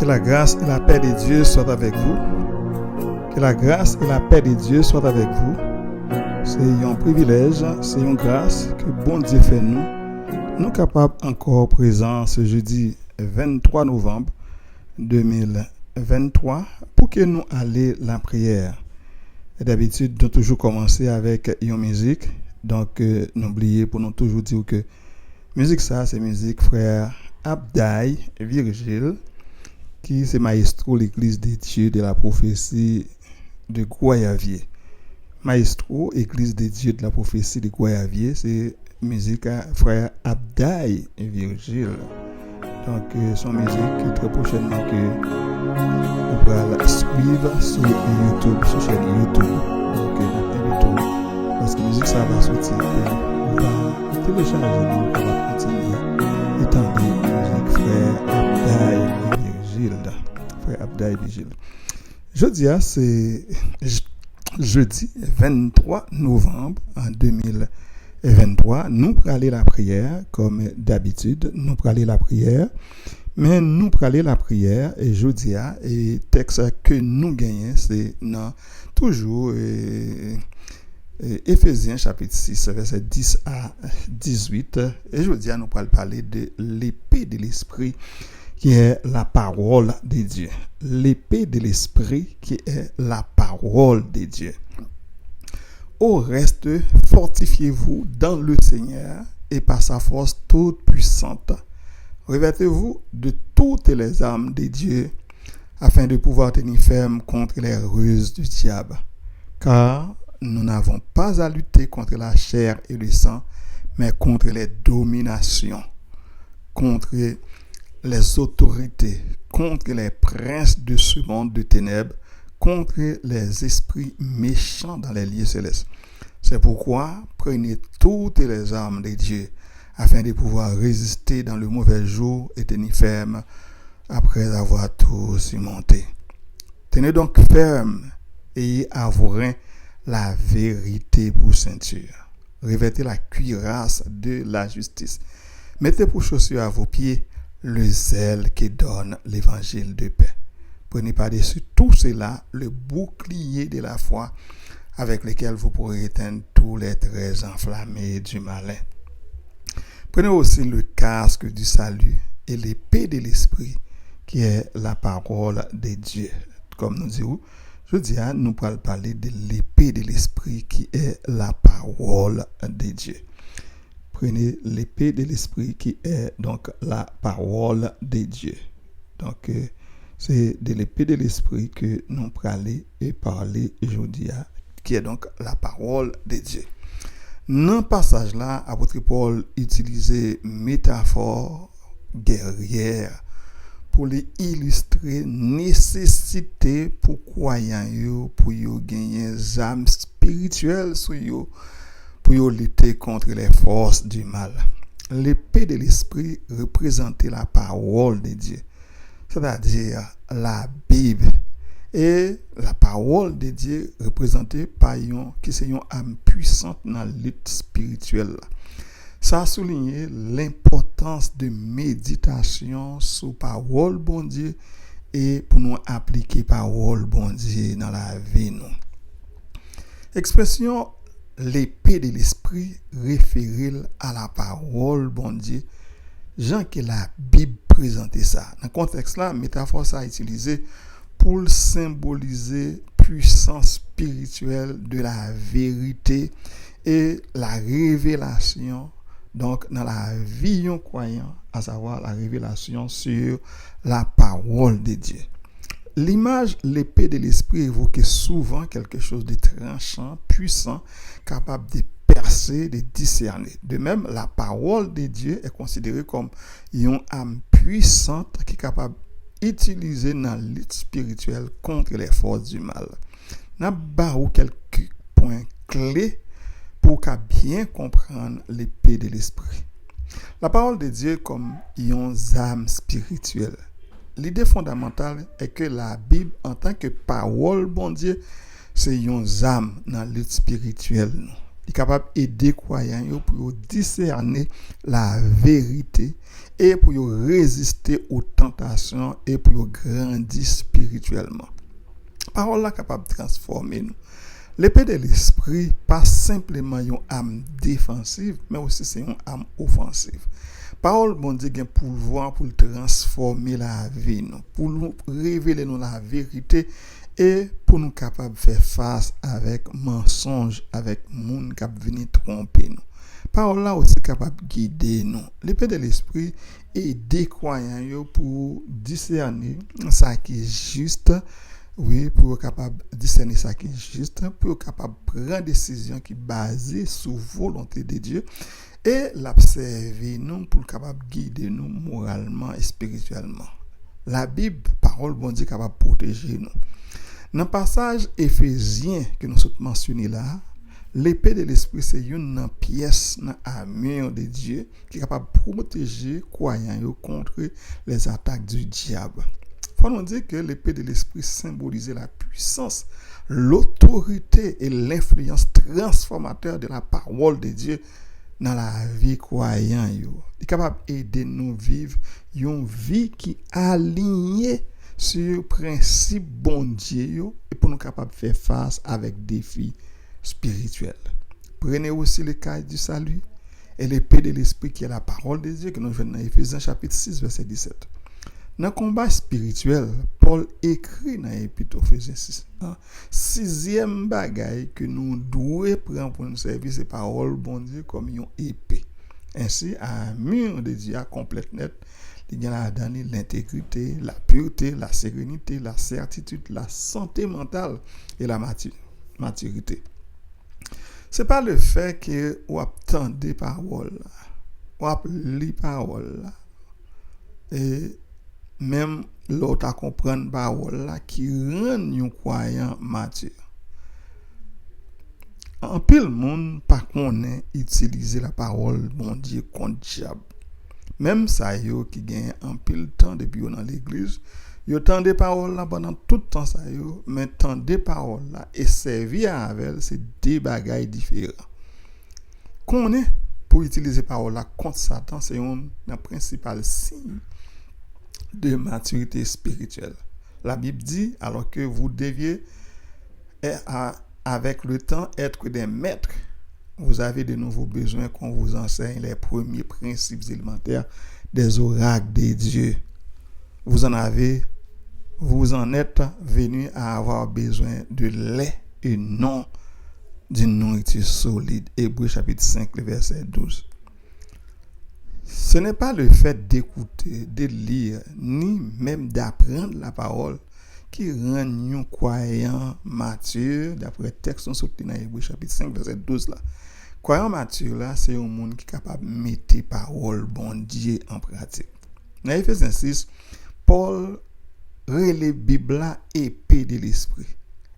Que la grâce et la paix de Dieu soient avec vous. Que la grâce et la paix de Dieu soient avec vous. C'est un privilège, c'est une grâce que bon Dieu fait nous capables encore présents ce jeudi 23 novembre 2023 pour que nous allions la prière. Et d'habitude, nous toujours commencer avec une musique. Donc, n'oubliez pour nous toujours dire que musique ça, c'est musique frère Abdaï Virgile, qui c'est maestro l'église des dieux de la prophétie de Goyavier. Maestro église des dieux de la prophétie de Goyavier, c'est musique à frère Abdaï Virgile. Donc, son musique très prochainement que on va suivre sur YouTube, sur chaîne YouTube. Donc, parce que la musique ça va sortir, on va télécharger, on va continuer étendre la musique frère Abdaï Virgile. Frère Abdaï Virgile. Jeudi, c'est jeudi 23 novembre en 2023. Nous prenons la prière comme d'habitude. Nous prenons la prière. Mais nous prenons la prière et jeudi, et texte que nous gagnons, c'est toujours Éphésiens chapitre 6, verset 10 à 18. Et jeudi, nous allons parler de l'épée de l'esprit qui est la parole de Dieu. L'épée de l'esprit qui est la parole de Dieu. Au reste, fortifiez-vous dans le Seigneur et par sa force toute puissante. Revêtez-vous de toutes les armes de Dieu afin de pouvoir tenir ferme contre les ruses du diable. Car nous n'avons pas à lutter contre la chair et le sang, mais contre les dominations, contre les autorités, contre les princes de ce monde de ténèbres, contre les esprits méchants dans les lieux célestes. C'est pourquoi prenez toutes les armes de Dieu afin de pouvoir résister dans le mauvais jour et tenir ferme après avoir tout surmonté. Tenez donc ferme et à vos reins la vérité pour ceinture. Revêtez la cuirasse de la justice. Mettez pour chaussure à vos pieds le zèle qui donne l'évangile de paix. Prenez par-dessus tout cela le bouclier de la foi avec lequel vous pourrez éteindre tous les traits enflammés du malin. Prenez aussi le casque du salut et l'épée de l'esprit qui est la parole de Dieu. Comme nous disons, je dis, nous allons parler de l'épée de l'esprit qui est la parole de Dieu. Prenez l'épée de l'esprit qui est donc la parole de Dieu. Donc, c'est de l'épée de l'esprit que nous allons parler aujourd'hui, qui est donc la parole de Dieu. Dans ce passage-là, apôtre Paul utilisait métaphore guerrière pour les illustrer nécessité pour croyants pour gagner des âmes spirituelles pour lutter contre les forces du mal. L'épée de l'esprit représentait la parole de Dieu, c'est-à-dire la Bible. Et la parole de Dieu représentée par qui c'est une âme puissante dans la lutte spirituelle. Ça a souligné l'importance de méditation sur parole bon Dieu et pour nous appliquer parole bon Dieu dans la vie nous. Expression l'épée de l'esprit réfère à la parole bon Dieu. Jean que la Bible présentait ça. Dans le contexte là, métaphore ça a utilisé pour symboliser puissance spirituelle de la vérité et la révélation donc dans la vie d'un croyant, à savoir la révélation sur la parole de Dieu. L'image l'épée de l'esprit évoquait souvent quelque chose de tranchant, puissant, capable de percer, de discerner. De même, la parole de Dieu est considérée comme une âme puissante qui est capable utilisé dans la lutte spirituelle contre les forces du mal. Nous avons quelques points clés pour bien comprendre l'épée de l'esprit. La parole de Dieu comme une âme spirituelle. L'idée fondamentale est que la Bible, en tant que parole bon Dieu, c'est une âme dans la lutte spirituelle. Il est capable d'aider les croyants pour discerner la vérité et pour yo résister aux tentations et pour yo grandir spirituellement. Parole là capable de transformer nous. L'épée de l'esprit pas simplement une âme défensive, mais aussi c'est une âme offensive. Parole bon Dieu gen pouvoir pour transformer la vie nous, pour nous révéler nous la vérité et pour nous capable faire face avec mensonge, avec monde qui venir tromper nous. Parole là aussi capable de guider nous. L'épée de l'esprit aide croyants pour discerner ça qui est juste. Oui, pour être capable de discerner ça qui est juste, pour être capable de prendre des décisions qui sont basées sur la volonté de Dieu et l'observer nous pour être capable de guider nous moralement et spirituellement. La Bible, parole bon Dieu, est capable de protéger nous. Dans le passage Éphésiens que nous avons mentionné là, l'épée de l'esprit, c'est une pièce dans l'armure de Dieu qui est capable de protéger les croyants contre les attaques du diable. Il faut nous dire que l'épée de l'esprit symbolise la puissance, l'autorité et l'influence transformateur de la parole de Dieu dans la vie croyante. Il est capable d'aider nous à vivre une vie qui est alignée sur le principe bon Dieu et pour nous capables de faire face avec des défis spirituels. Prenez aussi le cas du salut et l'épée de l'esprit qui est la parole de Dieu que nous venons dans Éphésiens chapitre 6 verset 17. Dans le combat spirituel, Paul écrit dans l'épître aux Éphésiens 6. Sixième bagaille que nous devons prendre pour nous servir, c'est parole bon Dieu comme une épée. Ainsi, un mur de Dieu complète net, il y a l'intégrité, la pureté, la sérénité, la certitude, la santé mentale et la maturité. Ce n'est pas le fait que vous attendez des paroles, vous lisez paroles, et même l'autre à comprendre parole là qui rend un croyant mature. En pile monde pas connaît utiliser la parole bon Dieu contre diable. Même ça yo qui gagne en pile temps depuis dans l'église, yo tendez parole là pendant tout temps ça yo, mais tendez parole là et servir avec c'est deux bagailles différents. Connaît pour utiliser parole là contre Satan, c'est un principal signe de maturité spirituelle. La Bible dit, alors que vous deviez, avec le temps, être des maîtres, vous avez de nouveaux besoins qu'on vous enseigne les premiers principes élémentaires des oracles de Dieu. Vous en êtes venus à avoir besoin de lait et non d'une nourriture solide. Hébreux chapitre 5, verset 12. Ce n'est pas le fait d'écouter, de lire, ni même d'apprendre la parole qui rend un croyant mature, d'après le texte sorti dans Hébreux chapitre 5, verset 12 là. Croyant mature là, c'est un monde qui est capable de mettre parole bon Dieu en pratique. Dans Éphésiens 6, Paul relève la Bible là épée de l'esprit.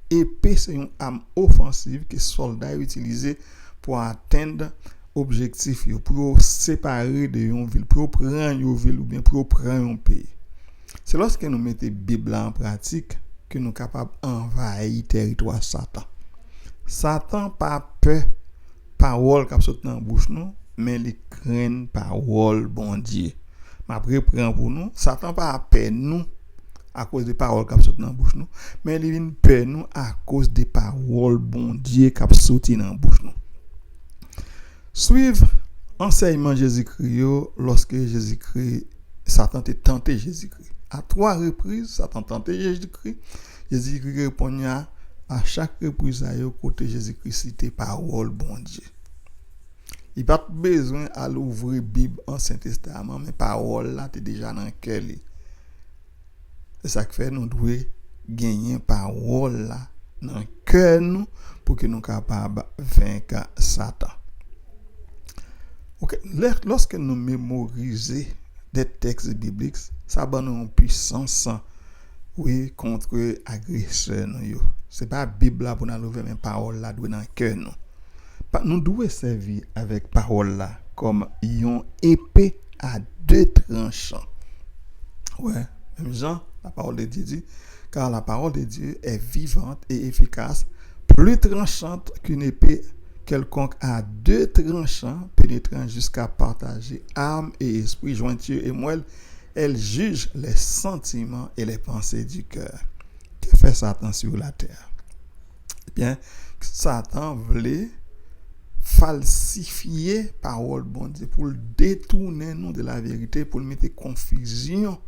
Épée, c'est une arme offensive que les soldats utilisent pour atteindre objectif pour séparer de une ville, pour prendre une ville ou bien pour prendre un pays. C'est lorsque nous mettons la Bible en pratique que nous sommes capables d'envahir le territoire Satan. Satan pas peur parole qui saute dans la bouche nous, mais il craint parole bon Dieu. Mais après prend pour nous, Satan pas peur nous à cause des paroles qui saute dans la bouche nous, mais il vient peur nous à cause des paroles bon Dieu qui saute dans la bouche nous. Suivre enseignement Jésus-Christ lorsque Jésus-Christ, Satan a tenté Jésus-Christ. À 3 reprises, Satan a tenté Jésus-Christ. Jésus-Christ répondit à chaque reprise à côté Jésus-Christ cité parole bon Dieu. Il n'y a pas besoin à l'ouvrir Bible Ancien Testament, mais parole là, tu es déjà dans le cœur. C'est ça qui fait nous devons gagner parole là dans le cœur nous pour que nous soyons capables de vaincre Satan. Okay. Lorsque nous mémorisons des textes bibliques, ça donne une puissance contre l'agresseur. Ce n'est pas la Bible pour nous ouvrir mes paroles là dans le cœur. Nous devons servir avec parole là comme une épée à deux tranchants. Ouais, même Jean, la parole de Dieu dit, car la parole de Dieu est vivante et efficace, plus tranchante qu'une épée quelconque à deux tranchants, pénétrant jusqu'à partager âme et esprit, jointure et moelle, elle juge les sentiments et les pensées du cœur. Que fait Satan sur la terre? Eh bien, Satan voulait falsifier parole bon Dieu pour le détourner nous de la vérité, pour le mettre confusion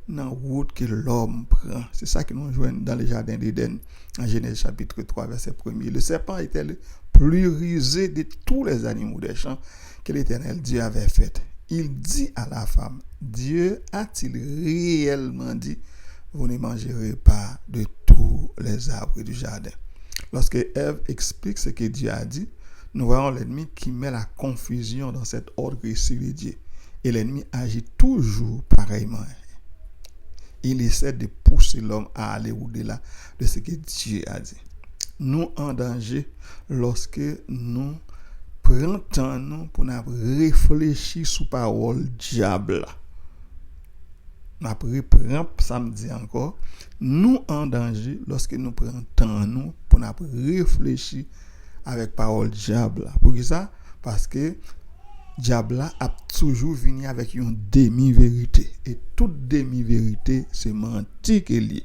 dans la route que l'homme prend. C'est ça que nous jouons dans le jardin d'Éden, en Genèse chapitre 3, verset 1er. Le serpent était le plus rusé de tous les animaux des champs que l'Éternel Dieu avait fait. Il dit à la femme, Dieu a-t-il réellement dit, vous ne mangerez pas de tous les arbres du jardin? Lorsque Ève explique ce que Dieu a dit, nous voyons l'ennemi qui met la confusion dans cet ordre ici de Dieu. Et l'ennemi agit toujours pareillement. Il essaie de pousser l'homme à aller au-delà de ce que Dieu a dit. Nous en danger lorsque nous prenons temps pour réfléchir sur la parole diable. Après, samedi encore, nous en danger lorsque nous prenons temps pour réfléchir avec parole diable. Pour ça, parce que diable a toujours venu avec une demi-vérité. Et toute demi-vérité, c'est mentir qu'il y a.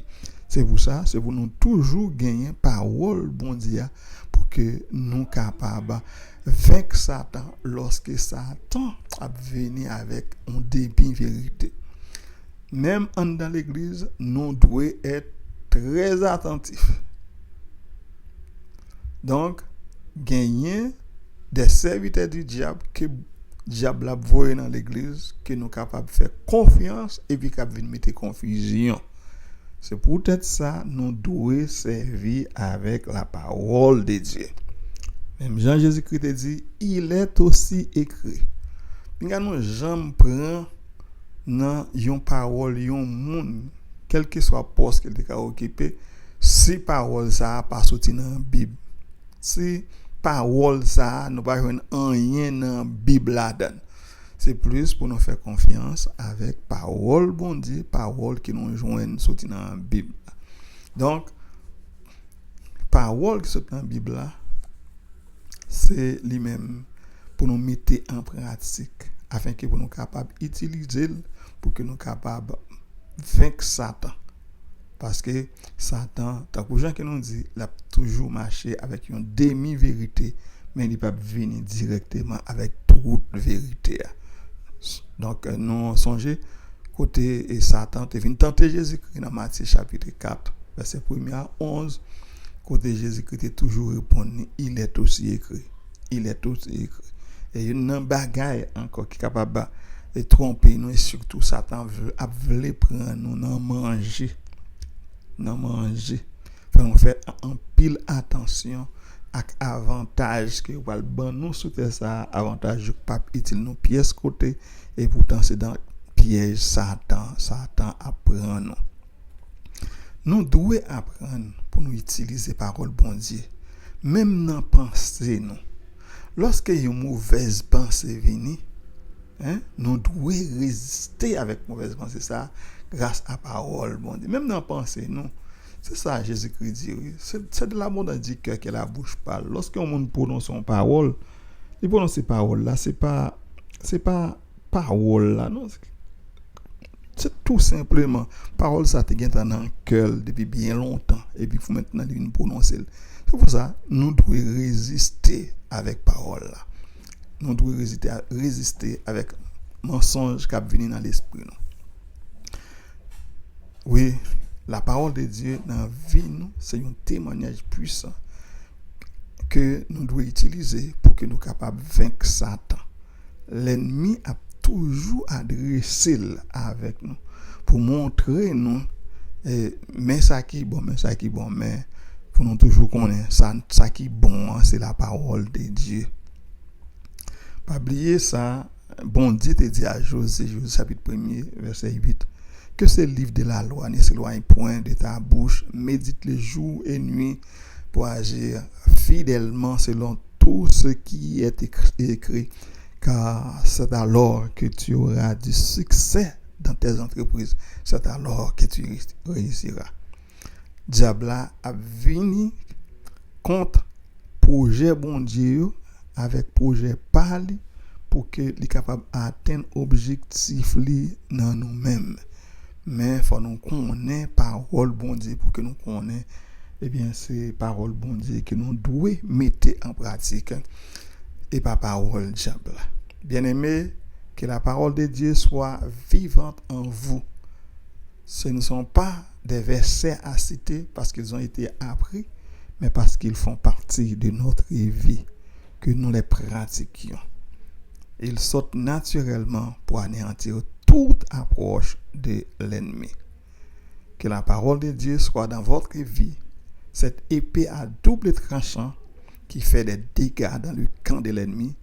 C'est pour ça, c'est pour nous toujours gagner parole bon Dieu pour que nous capables vaincre Satan lorsque Satan a venu avec une demi-vérité. Même dans l'église, nous devons être très attentifs. Donc, gagner des serviteurs du diable que le diable a voyé dans l'église, que nous sommes capables de faire confiance et puis capables de mettre confusion. C'est peut-être ça nous devons servir avec la parole de Dieu. Même Jean-Jésus-Christ dit, il est aussi écrit. Nous jamais prend dans une parole, un monde, quel que soit le poste qu'il a occupé, si parole ça pas sorti dans la Bible. Si parole ça nous pas rien dans la Bible là-dedans. C'est plus pour nous faire confiance avec parole bon Dieu, parole qui nous joignent sorti dans la Bible. Donc parole qui sorti dans la Bible là, c'est lui-même pour nous mettre en pratique afin que nous soyons capables d'utiliser pour que nous soyons capables de vaincre Satan. Parce que Satan, tant que gens qui nous dit, il a toujours marché avec une demi-vérité, mais il ne peut pas venir directement avec toute vérité. Donc, nous songeons, côté Satan, tu es venu tenter Jésus-Christ dans Matthieu chapitre 4, verset 1 à 11. Côté Jésus-Christ est toujours répondu, il est aussi écrit. Il est aussi écrit. Et il y a une bagaille encore qui est capable de tromper nous, et surtout Satan veut prendre nous dans manger. Dans manger. On fait en pile attention à l'avantage que va le nous sous ça, avantage que pape utile nos pièces côté, et pourtant c'est dans piège Satan apprend nous. Nous devons apprendre pour nous utiliser parole bon Dieu. Même dans pensée nous. Lorsque une mauvaise pensée vient, nous devons résister avec mauvaise pensée ça grâce à parole bon Dieu. Même dans pensée nous. C'est ça Jésus-Christ dit. C'est de l'abondance du cœur que la bouche parle. Lorsqu'on monde prononce son parole, il prononce ces paroles là, c'est pas parole là, non. C'est tout simplement parole ça te gagne dans le cœur depuis bien longtemps et puis faut maintenant nous prononcer. C'est pour ça nous devons résister avec parole là. Nous devons résister avec mensonge qui vient dans l'esprit nous. Oui, la parole de Dieu dans la vie nous, c'est un témoignage puissant que nous devons utiliser pour que nous soyons capables de vaincre Satan. L'ennemi a toujours adressé avec nous pour montrer nous mais ça qui est bon, mais pour nous toujours connaître ça qui est bon, c'est la parole de Dieu. Pas oublier ça, bon Dieu te dit à José chapitre 1er verset 8 que ce livre de la loi ne s'éloigne point de ta bouche, médite le jour et nuit pour agir fidèlement selon tout ce qui est écrit, car c'est alors que tu auras du succès dans tes entreprises, c'est alors que tu réussiras. Diable a venu contre projet bon Dieu avec projet parler pour que les capable atteindre objectif li dans nous-mêmes. Mais faut nous connaître parole bon Dieu pour que nous connaît c'est parole bon Dieu que nous devons mettre en pratique et pas parole diable. Bien-aimé, que la parole de Dieu soit vivante en vous. Ce ne sont pas des versets à citer parce qu'ils ont été appris, mais parce qu'ils font partie de notre vie, que nous les pratiquions. Ils sautent naturellement pour anéantir toute approche de l'ennemi. Que la parole de Dieu soit dans votre vie, cette épée à double tranchant qui fait des dégâts dans le camp de l'ennemi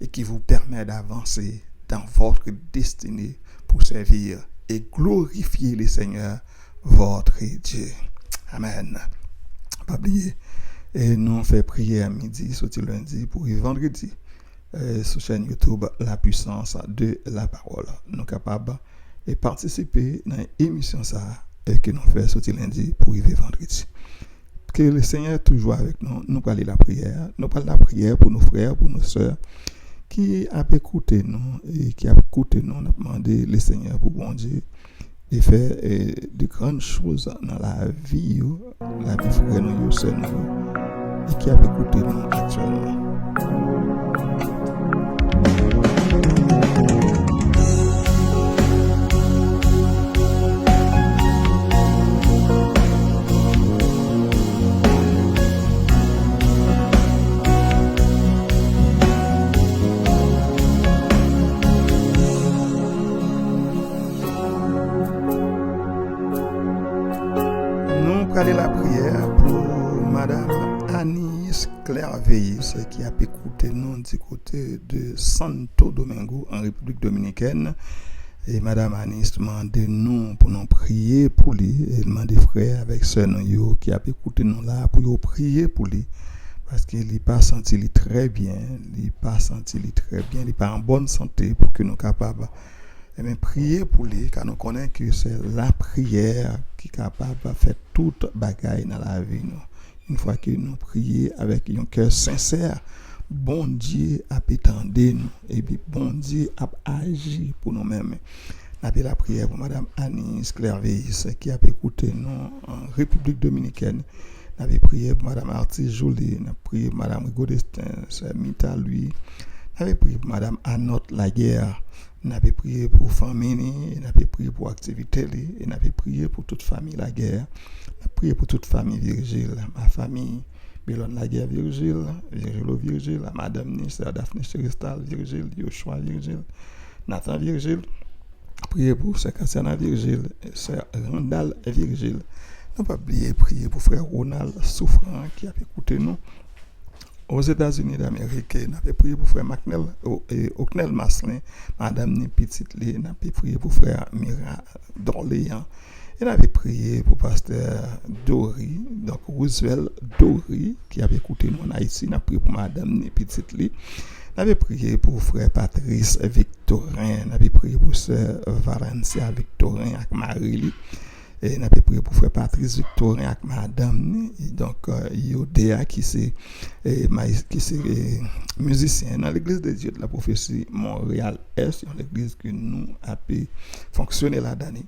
et qui vous permet d'avancer dans votre destinée pour servir et glorifier le Seigneur, votre Dieu. Amen. Pas oublier, et nous fait prier à midi, sauter lundi pour vendredi. Sur chaîne YouTube La Puissance de la Parole. Nous sommes capables de participer dans l'émission ça que nous faisons sortir lundi pour arriver vendredi. Que le Seigneur est toujours avec nous. Nous parlons de la prière. Nous parlons de la prière pour nos frères, pour nos sœurs qui a écouté nous et qui a écouté nous. On a demandé le Seigneur pour bon Dieu et faire de grandes choses dans la vie frère nous, sœurs nous et qui a écouté nous actuellement. La prière pour Madame Anis Clairveillis qui a écouté nous du côté de Santo Domingo en République Dominicaine. Et Madame Anis demande nous pour nous prier pour lui. Elle demande des frères avec sœurs qui a écouté nous là pour nous prier pour lui. Parce qu'il n'est pas senti très bien. Il n'est pas senti très bien. Il n'est pas en bonne santé pour que nous soyons capables de prier pour lui. Car nous connaissons que c'est la prière qui est capable de faire toute bagaille dans la vie. Une fois que nous prions avec un cœur sincère, bon Dieu a étendu nous et puis bon Dieu a agi pour nous-mêmes. Nous avons la prière pour Madame Anis Clairveillis qui a écouté nous en République Dominicaine. Nous avons prié pour Madame Artis Jolie, nous avons prié pour Madame Godestin, c'est Mita lui. Nous avons prié pour Madame Anotte Laguerre. Nous avons prié pour famille, nous avons prié pour activité, et nous avons prié pour toute famille la guerre. Nous avons prié pour toute famille Virgile, ma famille, Bélon la guerre Virgile, Virgile, Madame Nisser, Daphne Cheristal Virgile, Yoshua Virgile, Nathan Virgile. Prier pour Sœur Cassiana Virgile, Sœur Randall Virgile. Nous pas oublier prier pour frère Ronald Souffrant qui a écouté nous. Aux États-Unis d'Amérique, nous avons prié pour frère McNell et Ocnel Maslin, Madame Nipitite, nous avons prié pour frère Mira Dorléan, et nous avons prié pour pasteur Dory, donc Roosevelt Dory, qui avait écouté nous en Haïti, nous avons prié pour Madame Nipitite, nous avons prié pour frère Patrice Victorin, nous avons prié pour sœur Valencia Victorin avec Marie. Et nous avons prié pour frère Patrice Victorin avec madame, donc Yodéa qui c'est musicien dans l'église de Dieu de la prophétie Montréal-Est, l'église que nous avons fonctionné là-dedans.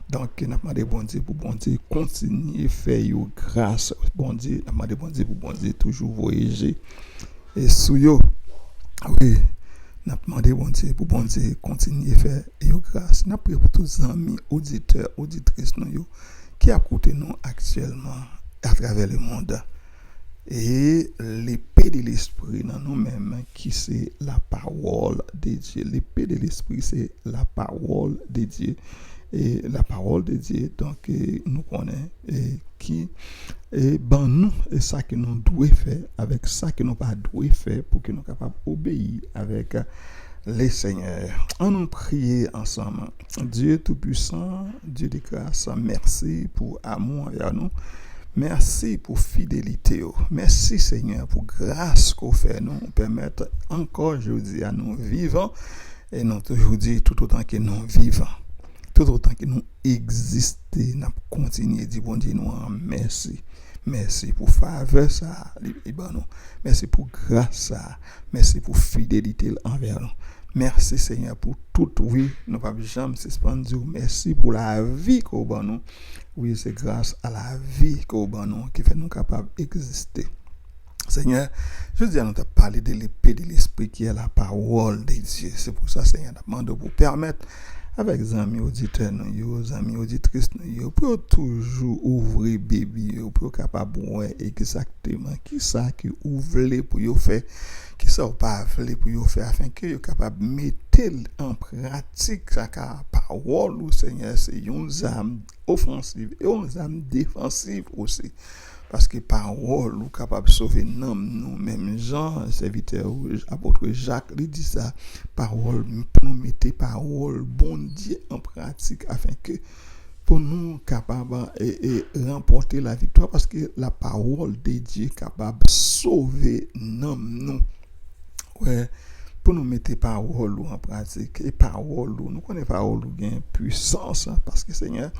Donc nous avons demandé bon Dieu pour bon Dieu continuer à faire grâce bon Dieu, nous avons demandé bon Dieu pour bon Dieu toujours voyager et sous yo. Oui. Nous avons demandé bon Dieu pour bon Dieu continuer à faire grâce. Nous avons prié pour tous les amis, auditeurs, auditrices qui écoutent nous actuellement à travers le monde. Et l'épée de l'esprit dans nous-mêmes qui c'est la parole de Dieu. L'épée de l'esprit c'est la parole de Dieu. Et la parole de Dieu, donc nous connaissons qui et nous et ça que nous devons faire avec ça que nous pas devons faire pour que nous soyons capables d'obéir avec les seigneurs. On nous prie ensemble. Dieu Tout-Puissant, Dieu de grâce, merci pour amour envers nous. Merci pour fidélité. Merci Seigneur pour grâce qu'on fait nous permettre encore aujourd'hui à nous vivants et nous toujours dit tout autant que nous vivons. Tout autant que nous existons, nous continuons à dire bon Dieu nous merci. Merci pour faveur ça, Libanon. Merci pour grâce ça. Merci pour fidélité envers nous. Merci Seigneur pour tout, oui, nous pas jamais suspendre. Merci pour la vie qu'on ban nous. Oui, c'est grâce à la vie qu'on ban nous qui fait nous capables d'exister. Seigneur, je dis à nous de parler de l'épée de l'esprit qui est la parole de Dieu. C'est pour ça, Seigneur, je demande pour permettre avec les amis auditeurs, les amis auditrices, pour toujours ouvrir bébé, pour capable voir exactement qui ça que vous voulez pour vous faire, qui ça pas voulez pour vous faire, afin que vous capable mettre en pratique sa parole, Seigneur, c'est une âme offensive et une âme défensive aussi. Parce que parole ou capable de sauver nous même Jean serviteur apôtre Jacques lui dit ça, parole pour nous mettre parole bon Dieu en pratique afin que pour nous capable et remporter la victoire, parce que la parole de Dieu capable de sauver nous. Ouais, pour nous mettre parole en pratique, et parole nous connaissons parole ou gain puissance, parce que Seigneur,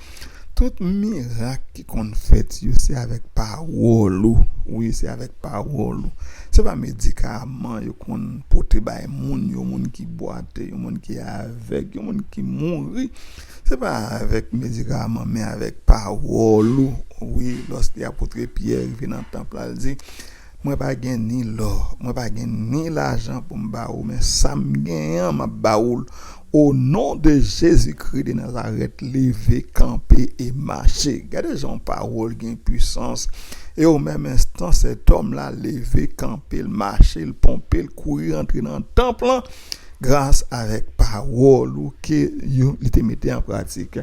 tout miracle qu'on fait, c'est avec parole. Oui, c'est avec parole. C'est pas médicament qu'on porte by moun qui boite, moun qui avec, moun qui mourit. C'est pas avec médicament mais avec parole. Oui, lorsque l'apôtre Pierre vient dans le temple, il dit moi pas gain ni l'or, moi pas gain ni l'argent pour me baoul, mais ça me gagne ma baoul. Au nom de Jésus-Christ de Nazareth, lever, camper et marcher. Regardez, Jean parole qui a une puissance. Et au même instant, cet homme-là, lever, camper, marcher, le pomper, le courir, entrer dans le temple, grâce avec parole qu'il était mis en pratique.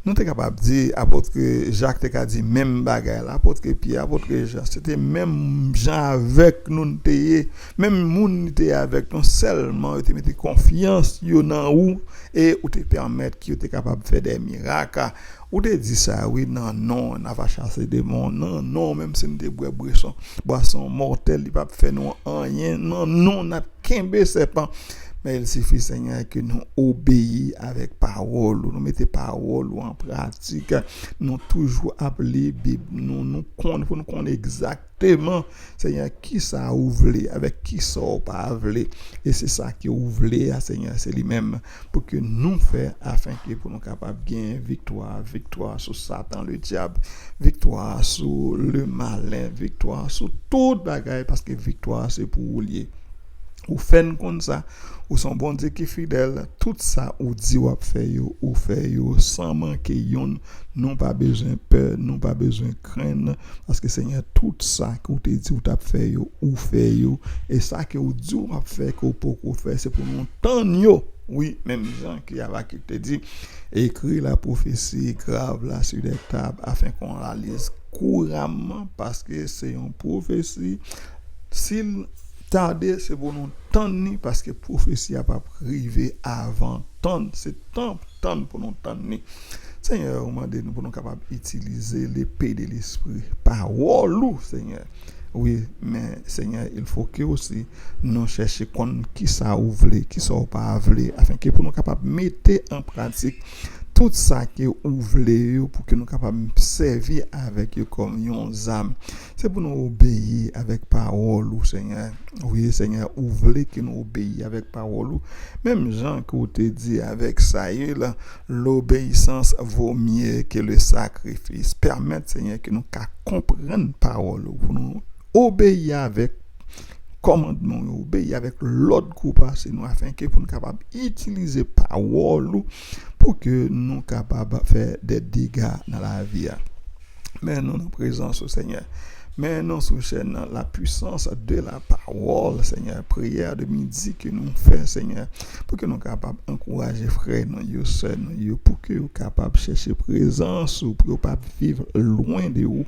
Nous sommes capables de dire, apôtre Jacques t'a dit, même bagaille, apôtre Pierre, apôtre Jean, c'était même gens avec nous, même moun était avec nous, seulement, ils mettaient confiance, dans où, et où te permettre qu'ils étaient capables de faire des miracles. Ou te dit ça, oui, non, on va chasser des démons, non, même si nous te boisson mortelle, il ne va pas faire nous rien, non, on a qu'un serpent. Mais il suffit, Seigneur, que nous obéissions avec parole, nous mettons parole en pratique, nous toujours appelé Bible, nous connaissons exactement, Seigneur, qui ça ouvre, avec qui ça pas ouvre. Et c'est ça qui ouvre, Seigneur, c'est lui-même, pour que nous fassions, afin que pour nous capables de gagner victoire sur Satan, le diable, victoire sur le malin, victoire sur tout bagaille, parce que victoire, c'est pour vous lier. Ou fait comme ça, ou son bon Dieu qui est fidèle, tout ça ou dit ou fait sans manquer yon, non pas besoin peur, non pas besoin craindre, parce que Seigneur, tout ça que vous te dit ou t'a fait ou fait et ça que vous dit ou fait que vous faire, c'est pour nous tendre. Oui, même Jean qui te dit, écrit la prophétie grave là sur des tables afin qu'on la lise couramment, parce que c'est une prophétie. S'il tarder, c'est pour nous tendre, parce que prophétie n'a pas privé avant tendre. C'est temps pour nous tendre. Seigneur, on m'a dit nous pour nous capables d'utiliser l'épée de l'esprit. Parole, Seigneur. Oui, mais Seigneur, il faut que aussi nous cherchions qui ça ouvre, qui ça pas ouvre, afin que pour nous capables de mettre en pratique tout ça qui ouvre pour que nous capables de servir avec eux comme une âme. C'est pour nous obéir avec parole, Seigneur. Oui, Seigneur, ouvre que nous obéir avec parole. Même Jean qui te dit avec ça, l'obéissance vaut mieux que le sacrifice. Permettre, Seigneur, que nous comprenions parole, pour nous obéir avec commandement, obéir avec l'ordre qu'on passe nous, afin que pour nous capables d'utiliser parole pour que nous capables de faire des dégâts dans la vie. Mais nous en présence au Seigneur. Mais nous chaîne la puissance de la parole, Seigneur. Prière de midi que nous faisons, Seigneur, pour que nous soyons capables d'encourager frères, nous, sœurs, pour que nous soyons capables de chercher présence, ou pour ne pas vivre loin de vous.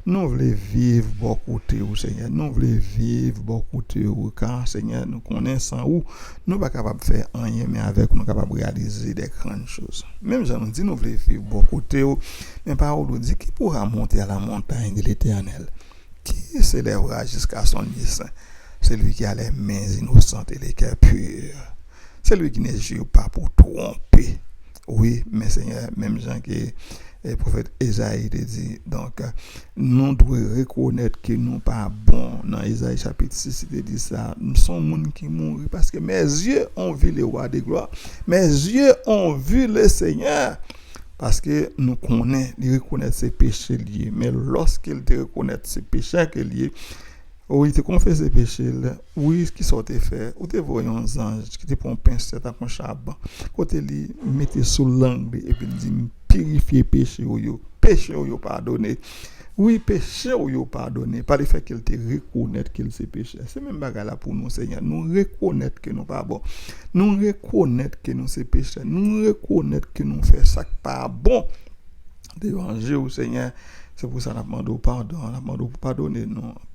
Nous voulons vivre beaucoup de vous, Seigneur. Nous voulons vivre beaucoup de vous, car, Seigneur, nous connaissons où nous ne sommes pas capables de faire rien, mais avec nous sommes capables de réaliser des grandes choses. Même si nous dit nous voulons vivre beaucoup de vous, mais parole nous dit qui pourra monter à la montagne de l'Éternel, qui s'élèvera jusqu'à son lieu. C'est lui qui a les mains innocentes et les cœurs purs. C'est lui qui ne joue pas pour tromper. Oui, mais Seigneur, même gens qui Et le prophète Esaïe te dit, donc, nous devons reconnaître que nous pas bon. Dans Esaïe chapitre 6, il dit ça, nous sommes monde qui mourent parce que mes yeux ont vu le roi de gloire, mes yeux ont vu le Seigneur. Parce que nous connaissons, il reconnaît ses péchés liés. Mais lorsqu'il te reconnaît ses péchés liés, ou il te confesse ses péchés, oui, ce qui sont fait, ou te voyez un ange qui te prend un pincette à un charbon, côté lui, mettez sous l'angle et puis dit, purifier péché ou yo pardonné. Oui, péché ou yo pardonné, par le fait qu'il te reconnaître qu'il s'est péché. C'est même bagarre là pour nous, Seigneur. Nous reconnaître que nous pas bon. Nous reconnaître que nous c'est péché. Nous reconnaître que nous fait ça pas bon. Devant Dieu, Seigneur. C'est pour ça que nous demandons pardon. Nous demandons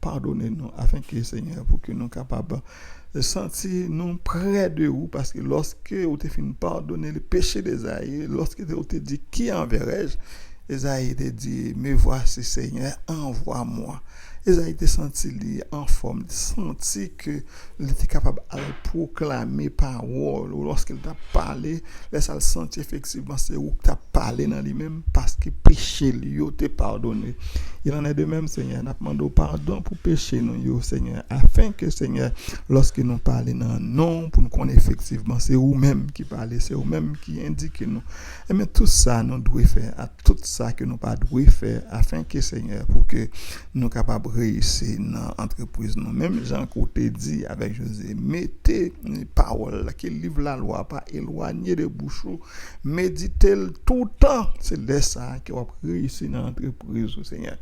pardonnez-nous, afin que, Seigneur, pour que nous soyons capables de sentir nous près de vous, parce que lorsque vous te fini pardonner le péché d'Esaïe, lorsque vous te dit qui enverrai-je, Esaïe te dit, me voici, Seigneur, envoie-moi. Esaïe te senti en forme, senti que il était capable de proclamer parole. Lorsqu'il t'a parlé, laisse le sentir effectivement c'est où tu as parlé dans lui-même parce que péché lui t'est pardonné. Il en est de même, Seigneur, nous demandons pardon pour péché nous, Seigneur, afin que, Seigneur, lorsque nous parlons dans non, pour nous connaître effectivement, c'est vous-même qui parlez, c'est vous-même qui indiquez nous. Et mais tout ça, nous devons faire, à tout ça que nous pas devons faire, afin que, Seigneur, pour que nous capables réussir dans l'entreprise. Même Jean Côté dit avec José, mettez les paroles qui livrent la loi, pas éloigner de bouche, méditez tout le temps. C'est de ça qui va réussir dans l'entreprise, Seigneur.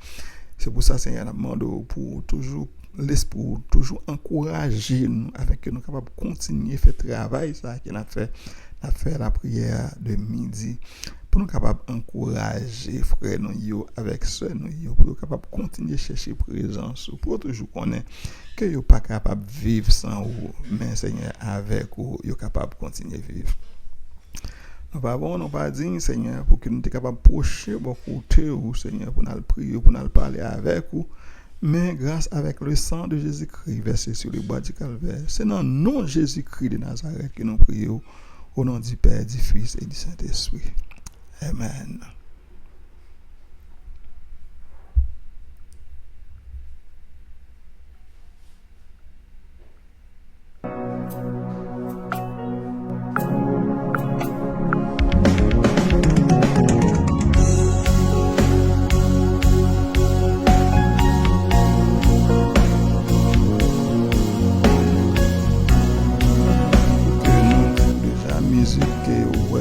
C'est pour ça, Seigneur, nous demandons pour toujours l'esprit, toujours encourager nous, afin que nous soyons capables de continuer à faire le travail, ça qu'il a fait la prière de midi. Pour nous capables d'encourager frères nous avec sœurs nous pour nous capables de continuer à chercher présence pour toujours connaître que nous pas capable de vivre sans vous, mais Seigneur avec vous nous capable de continuer à vivre. Nous pas dit Seigneur pour que nous soyons capables de procher beaucoup de vous, Seigneur, pour nous prier, pour nous parler avec vous, mais grâce avec le sang de Jésus-Christ versé sur le bois du Calvaire. C'est dans le nom de Jésus-Christ de Nazareth que nous prions au nom du Père, du Fils et du Saint-Esprit. Amen.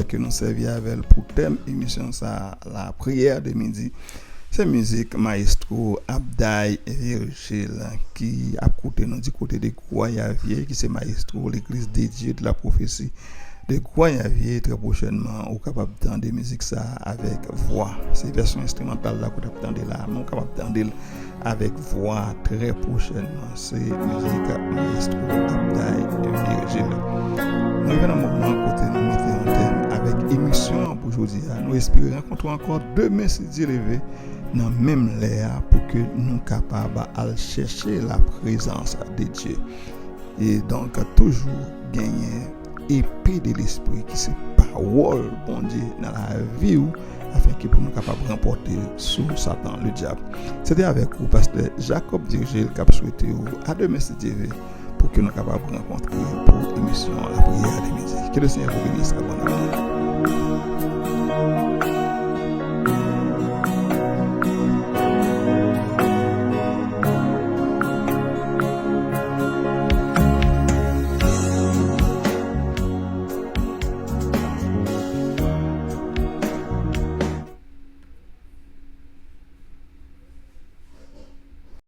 Que nous servions avec pour thème émission ça la prière de midi. C'est musique maestro Abdaï Virgile qui a côté nous du côté de Goyavier qui c'est maestro l'église des dieux de la prophétie de Goyavier. Très prochainement on capable d'entendre musique ça avec voix. C'est version instrumentale là qu'on entendre là, on capable d'entendre avec voix très prochainement. C'est musique maestro Abdaï Virgile. Nous venons à un moment côté nous mettons un thème avec émission pour aujourd'hui. Nous espérons rencontrer encore demain si Dieu levé dans même l'air pour que nous soyons capables de chercher la présence de Dieu. Et donc toujours gagner épée de l'esprit qui c'est parole bon Dieu dans la vie afin que nous soyons capables de remporter sur Satan le diable. C'était avec vous pasteur Jacob Dirgil qui a souhaité à demain si Dieu veut pour que nous soyons capables de rencontrer pour l'émission La prière de midi. Que le Seigneur vous bénisse abondamment.